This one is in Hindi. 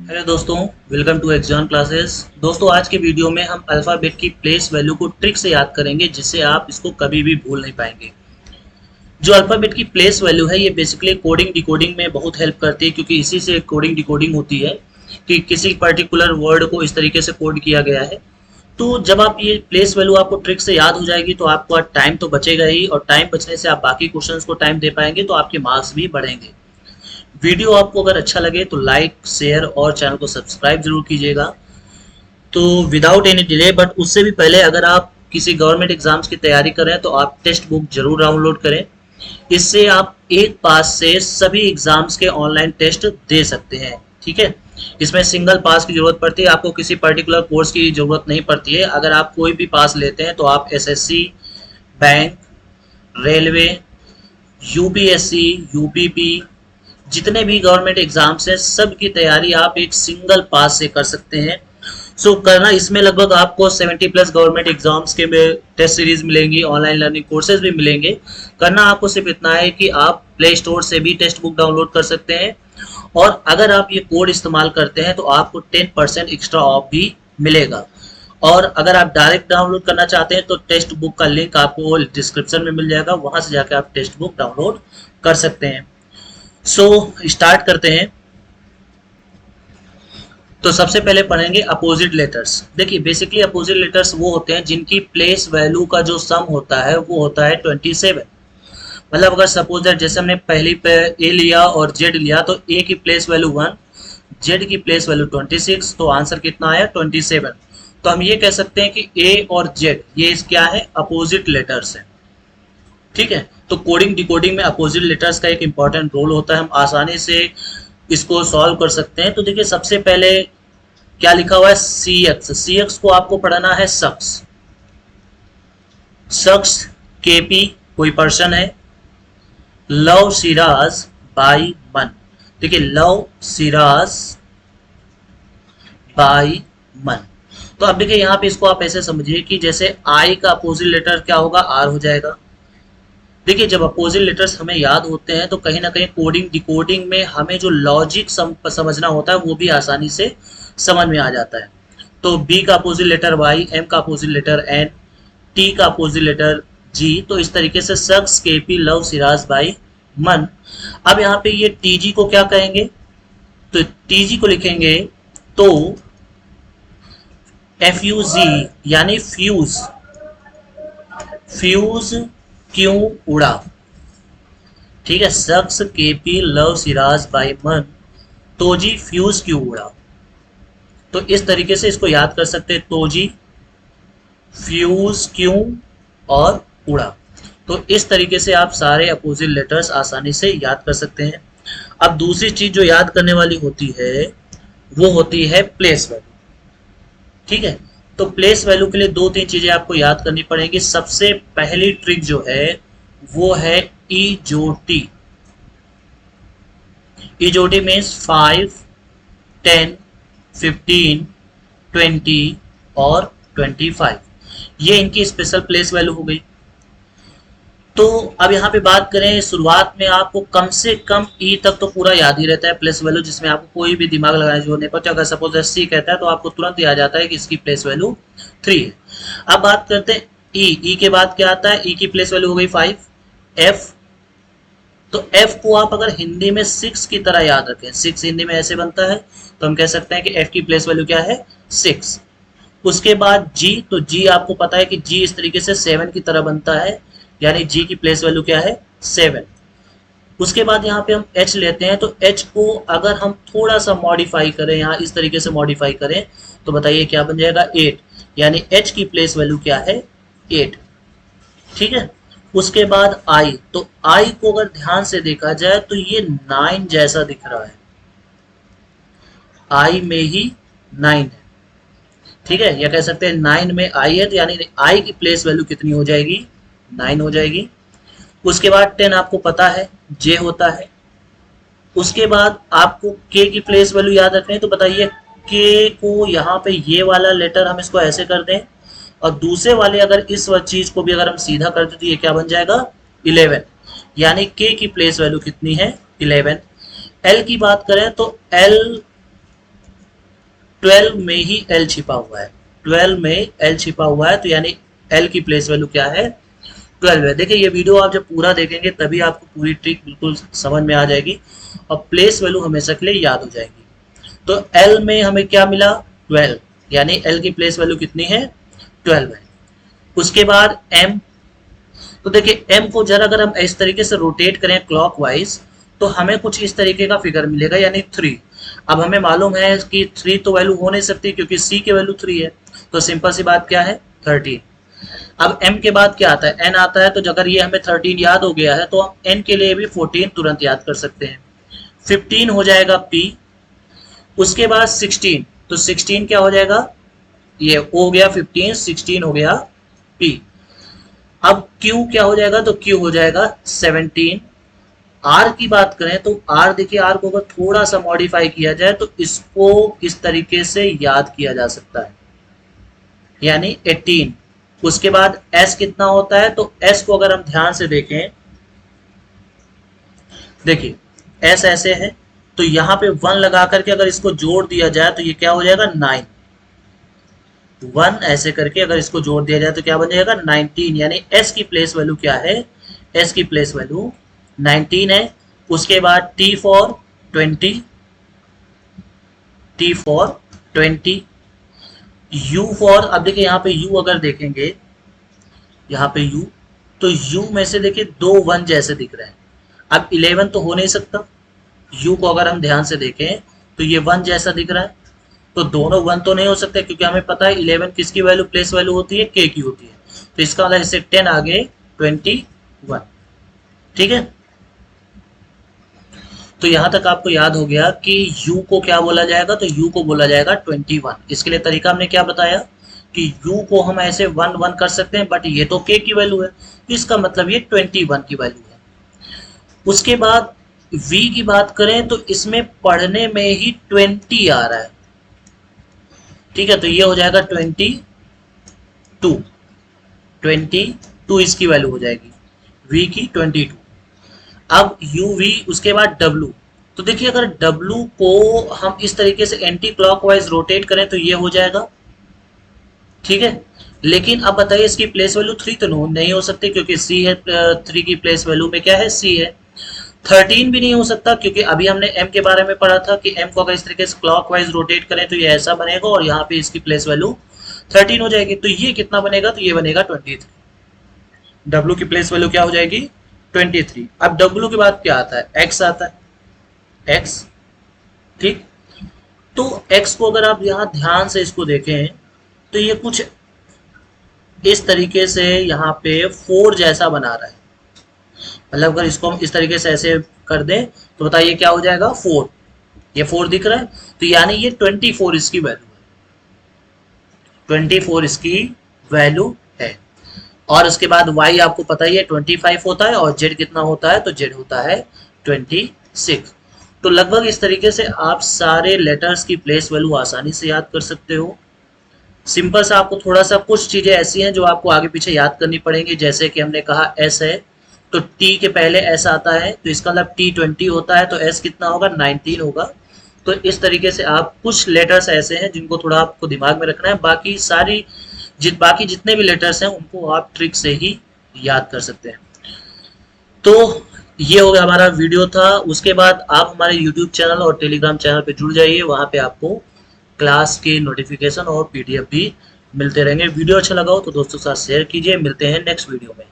हेलो दोस्तों, वेलकम टू एग्जाम क्लासेस। दोस्तों, आज के वीडियो में हम अल्फ़ाबेट की प्लेस वैल्यू को ट्रिक से याद करेंगे, जिससे आप इसको कभी भी भूल नहीं पाएंगे। जो अल्फ़ाबेट की प्लेस वैल्यू है, ये बेसिकली कोडिंग डिकोडिंग में बहुत हेल्प करती है, क्योंकि इसी से कोडिंग डिकोडिंग होती है कि किसी पर्टिकुलर वर्ड को इस तरीके से कोड किया गया है। तो जब आप ये प्लेस वैल्यू आपको ट्रिक से याद हो जाएगी, तो आपका टाइम तो बचेगा ही, और टाइम बचने से आप बाकी क्वेश्चंस को टाइम दे पाएंगे, तो आपके मार्क्स भी बढ़ेंगे। वीडियो आपको अगर अच्छा लगे तो लाइक, शेयर और चैनल को सब्सक्राइब जरूर कीजिएगा। तो विदाउट एनी डिले, बट उससे भी पहले, अगर आप किसी गवर्नमेंट एग्जाम्स की तैयारी कर रहे हैं तो आप टेक्स्ट बुक जरूर डाउनलोड करें। इससे आप एक पास से सभी एग्जाम्स के ऑनलाइन टेस्ट दे सकते हैं। ठीक है, इसमें सिंगल पास की जरूरत पड़ती है, आपको किसी पर्टिकुलर कोर्स की जरूरत नहीं पड़ती है। अगर आप कोई भी पास लेते हैं तो आप SSC, bank, railway, UPSC, UPP, जितने भी गवर्नमेंट एग्जाम्स हैं, सब की तैयारी आप एक सिंगल पास से कर सकते हैं। करना इसमें लगभग आपको 70 प्लस गवर्नमेंट एग्जाम्स के टेस्ट सीरीज मिलेंगी, ऑनलाइन लर्निंग कोर्सेज भी मिलेंगे। करना आपको सिर्फ इतना है कि आप प्ले स्टोर से भी टेक्स्ट बुक डाउनलोड कर सकते हैं, और अगर आप ये कोड इस्तेमाल करते हैं तो आपको 10% एक्स्ट्रा ऑफ भी मिलेगा। और अगर आप डायरेक्ट डाउनलोड करना चाहते हैं तो टेक्स्ट बुक का लिंक आपको डिस्क्रिप्शन में मिल जाएगा, वहां से जाकर आप टेक्स्ट बुक डाउनलोड कर सकते हैं। स्टार्ट करते हैं। तो सबसे पहले पढ़ेंगे अपोजिट लेटर्स। देखिए, बेसिकली अपोजिट लेटर्स वो होते हैं जिनकी प्लेस वैल्यू का जो सम होता है वो होता है 27। मतलब अगर सपोज दैट, जैसे हमने पहली पे ए लिया और जेड लिया, तो ए की प्लेस वैल्यू 1, जेड की प्लेस वैल्यू 26, तो आंसर कितना आया 27। तो हम ये कह सकते हैं कि ए और जेड ये क्या है, अपोजिट लेटर्स है। ठीक है, तो कोडिंग डिकोडिंग में अपोजिट लेटर्स का एक इंपॉर्टेंट रोल होता है। हम आसानी से इसको सॉल्व कर सकते हैं। तो देखिए, सबसे पहले क्या लिखा हुआ है, सी एक्स। सी एक्स को आपको पढ़ना है शख्स। शख्स, केपी कोई पर्सन है। लव सिराज बाई मन। देखिए, लव सिराज बाई मन। तो अब देखिए, यहाँ पे इसको आप ऐसे समझिए कि जैसे आई का अपोजिट लेटर क्या होगा, आर हो जाएगा। देखिए, जब अपोजिट लेटर्स हमें याद होते हैं तो कहीं ना कहीं कोडिंग डिकोडिंग में हमें जो लॉजिक समझना होता है वो भी आसानी से समझ में आ जाता है। तो बी का अपोजिट लेटर वाई, एम का अपोजिट लेटर एन, टी का अपोजिट लेटर जी। तो इस तरीके से शख्स, केपी, लव, सिराज, बाई, मन। अब यहाँ पे ये टीजी को क्या कहेंगे, तो टीजी को लिखेंगे तो एफ्यूजी, यानी फ्यूज। फ्यूज क्यों उड़ा। ठीक है, शख्स, केपी, लव, सिराज, बाई, मन, तोजी फ्यूज क्यों उड़ा। तो इस तरीके से इसको याद कर सकते हैं, तोजी फ्यूज क्यों और उड़ा। तो इस तरीके से आप सारे अपोजिट लेटर्स आसानी से याद कर सकते हैं। अब दूसरी चीज जो याद करने वाली होती है वो होती है प्लेस वैल्यू। ठीक है, तो प्लेस वैल्यू के लिए दो तीन चीजें आपको याद करनी पड़ेगी। सबसे पहली ट्रिक जो है वो है ईजोटी। ईजोटी मीन्स 5, 10, 15, 20 और 25। ये इनकी स्पेशल प्लेस वैल्यू हो गई। तो अब यहाँ पे बात करें, शुरुआत में आपको कम से कम ई तक तो पूरा याद ही रहता है प्लेस वैल्यू, जिसमें आपको कोई भी दिमाग लगाने की जरूरत नहीं पड़ती। अगर सपोज सी कहता है तो आपको तुरंत याद जाता है कि इसकी प्लेस वैल्यू 3 है। अब बात करते हैं ई के बाद क्या आता है, ई की प्लेस वैल्यू हो गई 5। एफ, तो एफ को आप अगर हिंदी में 6 की तरह याद रखें, 6 हिंदी में ऐसे बनता है, तो हम कह सकते हैं कि एफ की प्लेस वैल्यू क्या है, 6। उसके बाद जी, तो जी आपको पता है कि जी इस तरीके से 7 की तरह बनता है, यानी जी की प्लेस वैल्यू क्या है, 7। उसके बाद यहाँ पे हम एच लेते हैं, तो एच को अगर हम थोड़ा सा मॉडिफाई करें, यहाँ इस तरीके से मॉडिफाई करें, तो बताइए क्या बन जाएगा, 8। यानी एच की प्लेस वैल्यू क्या है, 8। ठीक है, उसके बाद आई, तो आई को अगर ध्यान से देखा जाए तो ये 9 जैसा दिख रहा है, आई में ही 9 है। ठीक है, या कह सकते हैं 9 में आई है, तो यानी आई की प्लेस वैल्यू कितनी हो जाएगी, 9 हो जाएगी। उसके बाद 10 आपको पता है जे होता है। उसके बाद आपको के की प्लेस वैल्यू याद रखनी है, तो बताइए के को यहाँ पे ये वाला लेटर हम इसको ऐसे कर दें, और दूसरे वाले अगर इस चीज को भी अगर हम सीधा कर दें तो ये क्या बन जाएगा, 11। यानी के की प्लेस वैल्यू कितनी है, 11। एल की बात करें तो एल 12 में ही L छिपा हुआ है, 12 में L छिपा हुआ है, तो यानी L की प्लेस वैल्यू क्या है, 12 है। देखिए ये वीडियो आप जब पूरा देखेंगे तभी आपको पूरी ट्रिक बिल्कुल समझ में आ जाएगी और प्लेस वैल्यू हमेशा के लिए याद हो जाएगी। तो L में हमें क्या मिला, 12, यानी L की प्लेस वैल्यू कितनी है, 12 है। उसके बाद M, तो देखिए M को जरा अगर हम इस तरीके से रोटेट करें क्लॉकवाइज तो हमें कुछ इस तरीके का फिगर मिलेगा, यानी 3। अब हमें मालूम है कि 3 तो वैल्यू हो नहीं सकती क्योंकि C की वैल्यू 3 है, तो सिंपल सी बात क्या है, 13। अब M के बाद क्या आता है, N आता है, तो अगर ये हमें 13 याद हो गया है तो हम N के लिए भी 14 तुरंत याद कर सकते हैं। 15 हो जाएगा P, उसके बाद 16, तो 16 क्या हो जाएगा, ये हो गया 15, 16 हो गया P। अब Q क्या हो जाएगा, तो Q हो जाएगा 17। R की बात करें तो R, देखिए R को अगर थोड़ा सा मॉडिफाई किया जाए तो इसको इस तरीके से याद किया जा सकता है, यानी 18। उसके बाद S कितना होता है, तो S को अगर हम ध्यान से देखें, देखिए S ऐसे है, तो यहाँ पे 1 लगा करके अगर इसको जोड़ दिया जाए तो ये क्या हो जाएगा, 9। 1 ऐसे करके अगर इसको जोड़ दिया जाए तो क्या बन जाएगा, 19, यानी S की प्लेस वैल्यू क्या है, S की प्लेस वैल्यू 19 है। उसके बाद T for 20, T for 20, U for, अब देखिए यहाँ पे U अगर देखेंगे, यहाँ पे U, तो U में से देखिए 2 1 जैसे दिख रहे हैं। अब 11 तो हो नहीं सकता, U को अगर हम ध्यान से देखें तो ये 1 जैसा दिख रहा है, तो दोनों 1 तो नहीं हो सकते क्योंकि हमें पता है 11 किसकी वैल्यू प्लेस वैल्यू होती है, K की होती है। तो इसका मतलब इससे 10 आगे 21, ठीक है। तो यहां तक आपको याद हो गया कि U को क्या बोला जाएगा, तो U को बोला जाएगा 21। इसके लिए तरीका हमने क्या बताया कि U को हम ऐसे 1 1 कर सकते हैं, बट ये तो K की वैल्यू है, तो इसका मतलब ये 21 की वैल्यू है। उसके बाद V की बात करें तो इसमें पढ़ने में ही 20 आ रहा है, ठीक है, तो ये हो जाएगा 22 इसकी वैल्यू हो जाएगी, V की 22। अब UV, उसके बाद W, तो देखिए अगर W को हम इस तरीके से एंटी क्लॉकवाइज रोटेट करें तो ये हो जाएगा, ठीक है। लेकिन अब बताइए इसकी प्लेस वैल्यू 3 तो नहीं हो सकती क्योंकि C है, 3 की प्लेस वैल्यू में क्या है, C है। 13 भी नहीं हो सकता क्योंकि अभी हमने M के बारे में पढ़ा था कि M को अगर इस तरीके से क्लॉकवाइज रोटेट करें तो ये ऐसा बनेगा और यहाँ पे इसकी प्लेस वैल्यू 13 हो जाएगी, तो ये कितना बनेगा, तो ये बनेगा 23। W की प्लेस वैल्यू क्या हो जाएगी, 23। अब W के बाद क्या आता है, X आता है, X, ठीक। तो X को अगर आप यहाँ ध्यान से इसको देखें तो ये कुछ इस तरीके से यहाँ पे 4 जैसा बना रहा है, मतलब अगर इसको हम इस तरीके से ऐसे कर दें तो बताइए क्या हो जाएगा, 4, ये 4 दिख रहा है, तो यानी ये 24 इसकी वैल्यू है, 24 इसकी वैल्यू है। और उसके बाद y आपको पता ही है 25 होता है और z कितना होता है, तो z होता है 26। तो लगभग इस तरीके से आप सारे लेटर्स की प्लेस वैल्यू आसानी से याद कर सकते हो। सिंपल सा आपको थोड़ा सा कुछ चीजें ऐसी हैं जो आपको आगे पीछे याद करनी पड़ेंगी, जैसे कि हमने कहा S है तो T के पहले S आता है, तो इसका मतलब T20 होता है, तो S कितना होगा, 19 होगा। तो इस तरीके से आप कुछ लेटर्स ऐसे हैं जिनको थोड़ा आपको दिमाग में रखना है, बाकी जितने भी लेटर्स हैं उनको आप ट्रिक से ही याद कर सकते हैं। तो ये हो गया हमारा वीडियो था। उसके बाद आप हमारे YouTube चैनल और टेलीग्राम चैनल पे जुड़ जाइए, वहाँ पे आपको क्लास के नोटिफिकेशन और PDF भी मिलते रहेंगे। वीडियो अच्छा लगा हो तो दोस्तों के साथ शेयर कीजिए। मिलते हैं नेक्स्ट वीडियो में।